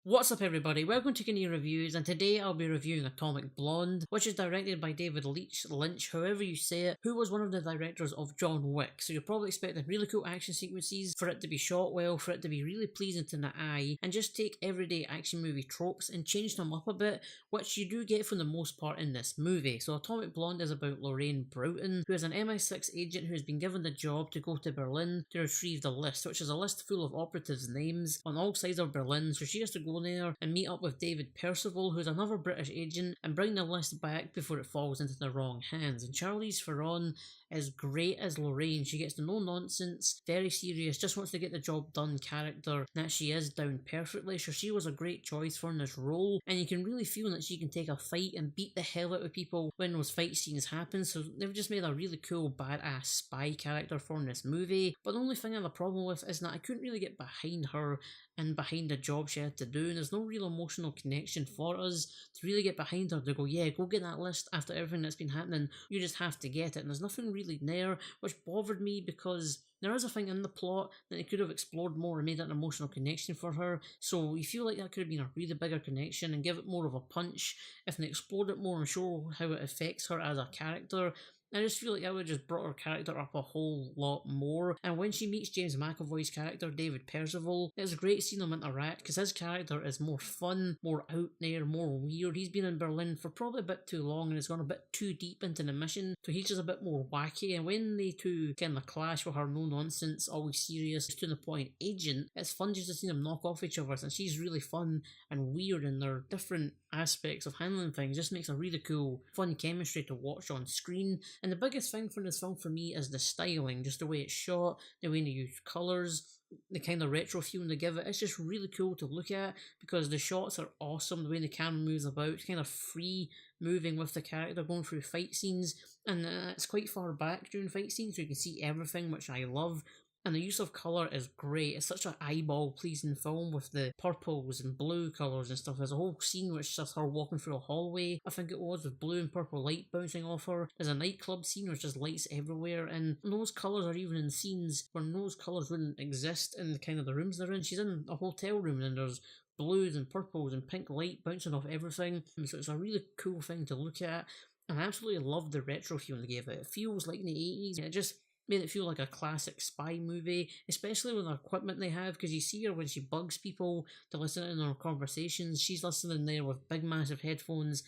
What's up everybody, welcome to Kinnear Reviews, and today I'll be reviewing Atomic Blonde, which is directed by David Leitch, however you say it, who was one of the directors of John Wick. So you're probably expecting really cool action sequences, for it to be shot well, for it to be really pleasing to the eye, and just take everyday action movie tropes and change them up a bit, which you do get for the most part in this movie. So Atomic Blonde is about Lorraine Broughton, who is an MI6 agent who has been given the job to go to Berlin to retrieve the list, which is a list full of operatives' names on all sides of Berlin, so she has to go there and meet up with David Percival, who's another British agent, and bring the list back before it falls into the wrong hands. And Charlize Theron is great as Lorraine. She gets the no nonsense, very serious, just wants to get the job done character that she is down perfectly. So she was a great choice for this role, and you can really feel that she can take a fight and beat the hell out of people when those fight scenes happen. So they've just made a really cool badass spy character for this movie. But the only thing I have a problem with is that I couldn't really get behind her and behind the job she had to do, and there's no real emotional connection for us to really get behind her to go, yeah, go get that list after everything that's been happening, you just have to get it. And there's nothing really there, which bothered me because there is a thing in the plot that they could have explored more and made an emotional connection for her. So you feel like that could have been a really bigger connection and give it more of a punch if they explored it more and show how it affects her as a character. I just feel like I would have just brought her character up a whole lot more. And when she meets James McAvoy's character, David Percival, it's great seeing them interact because his character is more fun, more out there, more weird. He's been in Berlin for probably a bit too long and has gone a bit too deep into the mission, so he's just a bit more wacky. And when they two kind of clash with her no nonsense, always serious, to the point agent, it's fun just to see them knock off each other, and she's really fun and weird in their different aspects of handling things. Just makes a really cool, fun chemistry to watch on screen. And the biggest thing for this film for me is the styling, just the way it's shot, the way they use colours, the kind of retro feeling they give it. It's just really cool to look at because the shots are awesome, the way the camera moves about, it's kind of free moving with the character going through fight scenes, and it's quite far back during fight scenes so you can see everything, which I love. And the use of colour is great. It's such an eyeball pleasing film with the purples and blue colours and stuff. There's a whole scene which is just her walking through a hallway, I think it was, with blue and purple light bouncing off her. There's a nightclub scene which just lights everywhere, and those colours are even in scenes where those colours wouldn't exist in the kind of the rooms they're in. She's in a hotel room and there's blues and purples and pink light bouncing off everything. So it's a really cool thing to look at. And I absolutely love the retro feel they gave it. It feels like in the 80s. It just made it feel like a classic spy movie, especially with the equipment they have, because you see her when she bugs people to listen in their conversations. She's listening there with big massive headphones,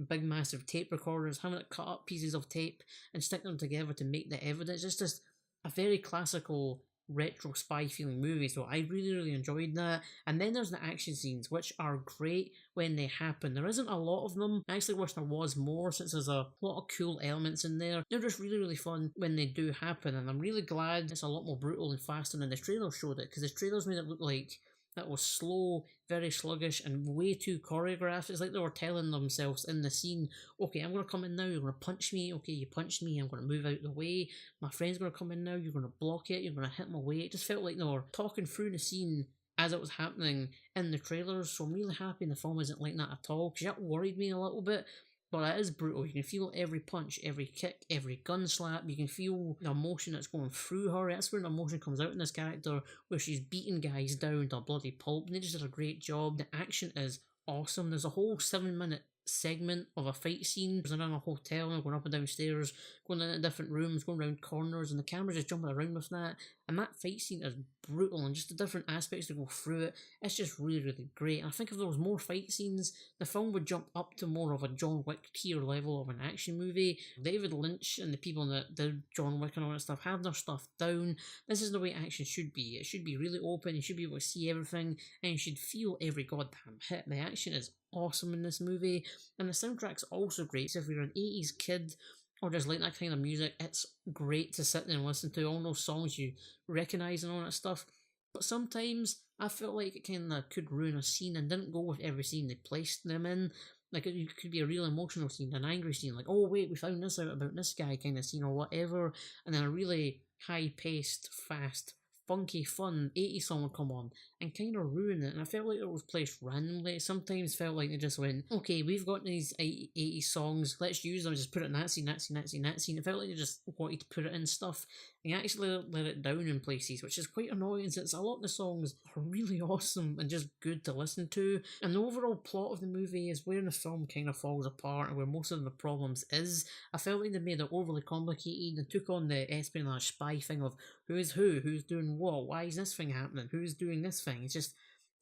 big massive tape recorders, having to cut up pieces of tape and stick them together to make the evidence. It's just a very classical retro spy feeling movie, so I really enjoyed that. And then there's the action scenes, which are great when they happen. There isn't a lot of them. I actually wish there was more, since there's a lot of cool elements in there. They're just really fun when they do happen, and I'm really glad it's a lot more brutal and faster than the trailer showed it, because the trailers made it look like that was slow, very sluggish, and way too choreographed. It's like they were telling themselves in the scene, okay, I'm going to come in now, you're going to punch me, okay, you punched me, I'm going to move out the way, my friend's going to come in now, you're going to block it, you're going to hit my way. It just felt like they were talking through the scene as it was happening in the trailers, so I'm really happy the film isn't like that at all, because that worried me a little bit. But it is brutal. You can feel every punch, every kick, every gun slap. You can feel the emotion that's going through her. That's where the emotion comes out in this character, where she's beating guys down to a bloody pulp. And they just did a great job. The action is awesome. There's a whole 7-minute segment of a fight scene. They're in a hotel and going up and down stairs, going into different rooms, going around corners, and the camera's just jumping around with that. And that fight scene is brutal, and just the different aspects to go through it, it's just really great. And I think if there was more fight scenes, the film would jump up to more of a John Wick tier level of an action movie. David Lynch and the people that did John Wick and all that stuff have their stuff down. This is the way action should be. It should be really open, you should be able to see everything, and you should feel every goddamn hit. The action is awesome in this movie, and the soundtrack's also great. So if you're an 80s kid or just like that kind of music, it's great to sit there and listen to all those songs you recognise and all that stuff. But sometimes I felt like it kind of could ruin a scene and didn't go with every scene they placed them in. Like, it could be a real emotional scene, an angry scene, like, oh wait, we found this out about this guy kind of scene or whatever, and then a really high-paced, fast, funky, fun 80s song would come on and kind of ruin it. And I felt like it was placed randomly. It sometimes felt like they just went, okay, we've got these 80s songs, let's use them, just put it in that scene, that scene, that scene, that scene. It felt like they just wanted to put it in stuff he actually let it down in places, which is quite annoying since a lot of the songs are really awesome and just good to listen to. And the overall plot of the movie is where the film kind of falls apart and where most of the problems is. I felt like they made it overly complicated and took on the espionage spy thing of who's who's doing what, why is this thing happening, who's doing this thing. It's just,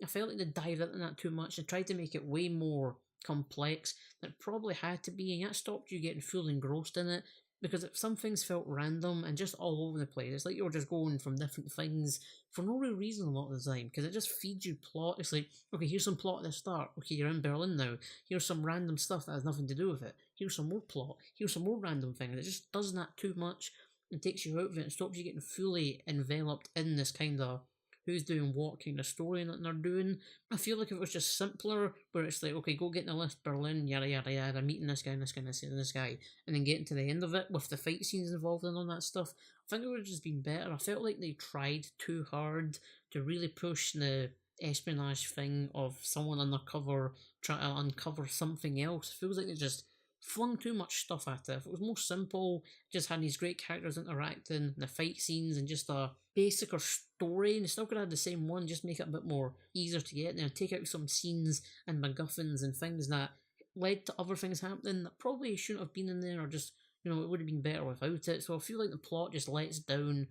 I felt like they dived into that too much and tried to make it way more complex than it probably had to be, and that stopped you getting fully engrossed in it because some things felt random and just all over the place. It's like you were just going from different things for no real reason a lot of the time because it just feeds you plot. It's like, okay, here's some plot at the start. Okay, you're in Berlin now. Here's some random stuff that has nothing to do with it. Here's some more plot. Here's some more random thing. And it just does that too much and takes you out of it and stops you getting fully enveloped in this kind of who's doing what kind of story that they're doing. I feel like if it was just simpler, where it's like, okay, go get in the list, Berlin, yada yada yada, meeting this guy and this guy and this guy and this guy, and then getting to the end of it with the fight scenes involved and all that stuff, I think it would have just been better. I felt like they tried too hard to really push the espionage thing of someone undercover trying to uncover something else. It feels like they just flung too much stuff at it. If it was more simple, just had these great characters interacting, the fight scenes, and just a basicer story, and it still could have had the same one, just make it a bit more easier to get there, take out some scenes and MacGuffins and things that led to other things happening that probably shouldn't have been in there, or just, it would have been better without it. So I feel like the plot just lets down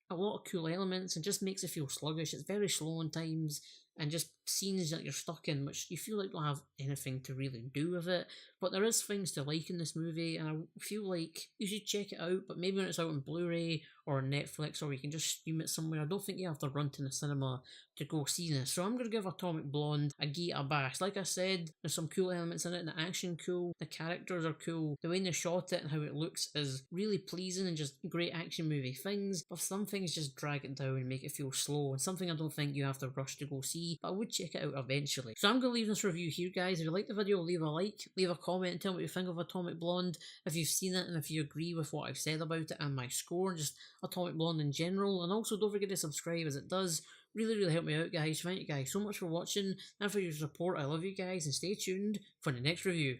a lot of cool elements and just makes it feel sluggish. It's very slow in times, and just scenes that you're stuck in, which you feel like don't have anything to really do with it. But there is things to like in this movie, and I feel like you should check it out, but maybe when it's out on Blu-ray or on Netflix, or you can just stream it somewhere. I don't think you have to run to the cinema to go see this. So I'm going to give Atomic Blonde a Gita bash. Like I said, there's some cool elements in it, the action cool, the characters are cool, the way they shot it and how it looks is really pleasing and just great action movie things, but some things just drag it down and make it feel slow, and something I don't think you have to rush to go see, but I would check it out eventually. So I'm going to leave this review here, guys. If you like the video, leave a like, leave a comment and tell me what you think of Atomic Blonde, if you've seen it and if you agree with what I've said about it and my score, just Atomic Blonde in general. And also don't forget to subscribe, as it does really help me out, guys. Thank you guys so much for watching and for your support. I love you guys, and stay tuned for the next review.